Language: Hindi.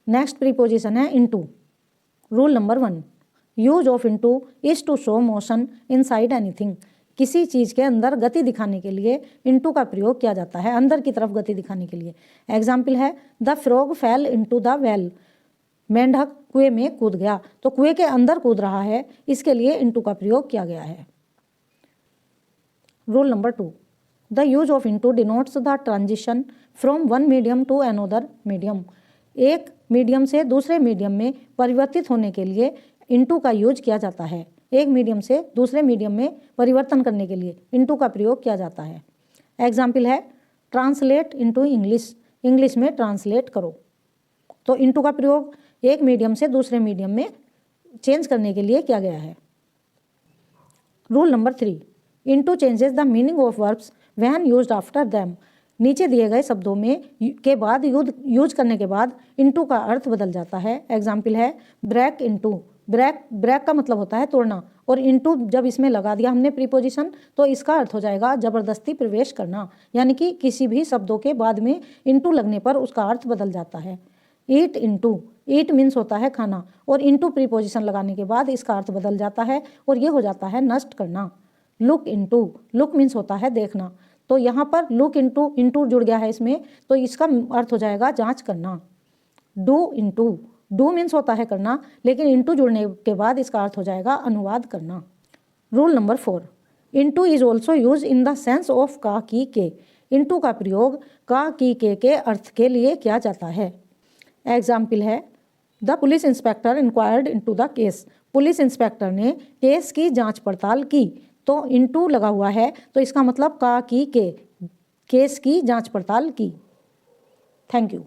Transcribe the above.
नेक्स्ट प्रीपोजिशन है into. Rule number 1, use of into is to show motion inside anything. किसी चीज़ के अंदर गति दिखाने के लिए इनटू का प्रयोग किया जाता है, अंदर की तरफ गति दिखाने के लिए। एग्जाम्पल है the frog fail into the well. मेंढक कुएं में कूद गया, तो कुएं के अंदर कूद रहा है, इसके लिए इनटू का प्रयोग किया गया है। Rule number 2, the use of into denotes the transition from one medium to another medium. एक मीडियम से दूसरे मीडियम में परिवर्तित होने के लिए इनटू का यूज किया जाता है। एक मीडियम से दूसरे मीडियम में परिवर्तन करने के लिए इनटू का प्रयोग किया जाता है। एग्जाम्पल है ट्रांसलेट इनटू इंग्लिश। इंग्लिश में ट्रांसलेट करो, तो इनटू का प्रयोग एक मीडियम से दूसरे मीडियम में चेंज करने के लिए किया गया है। Rule number 3, into changes the meaning of verbs when used after them. नीचे दिए गए शब्दों में के बाद यूज करने के बाद इनटू का अर्थ बदल जाता है। एग्जाम्पल है ब्रेक इनटू। ब्रेक का मतलब होता है तोड़ना, और इनटू जब इसमें लगा दिया हमने प्रीपोजिशन, तो इसका अर्थ हो जाएगा जबरदस्ती प्रवेश करना, यानी कि किसी भी शब्दों के बाद में इनटू लगने पर उसका अर्थ बदल जाता है। ईट इनटू, ईट मीन्स होता है खाना, और इनटू प्रीपोजिशन लगाने के बाद इसका अर्थ बदल जाता है और ये हो जाता है नष्ट करना। लुक इनटू, लुक मीन्स होता है देखना, तो यहाँ पर लुक इनटू, इनटू जुड़ गया है इसमें, तो इसका अर्थ हो जाएगा जांच करना। डू इनटू, डू मीन्स होता है करना, लेकिन इनटू जुड़ने के बाद इसका अर्थ हो जाएगा अनुवाद करना। Rule number 4, into is also use in the sense of का की के। इनटू का प्रयोग का की के अर्थ के लिए किया जाता है। एग्जाम्पल है the police inspector inquired into the case. Police inspector ने केस की जांच पड़ताल की, तो इनटू लगा हुआ है, तो इसका मतलब का की के, केस की जांच पड़ताल की। Thank you.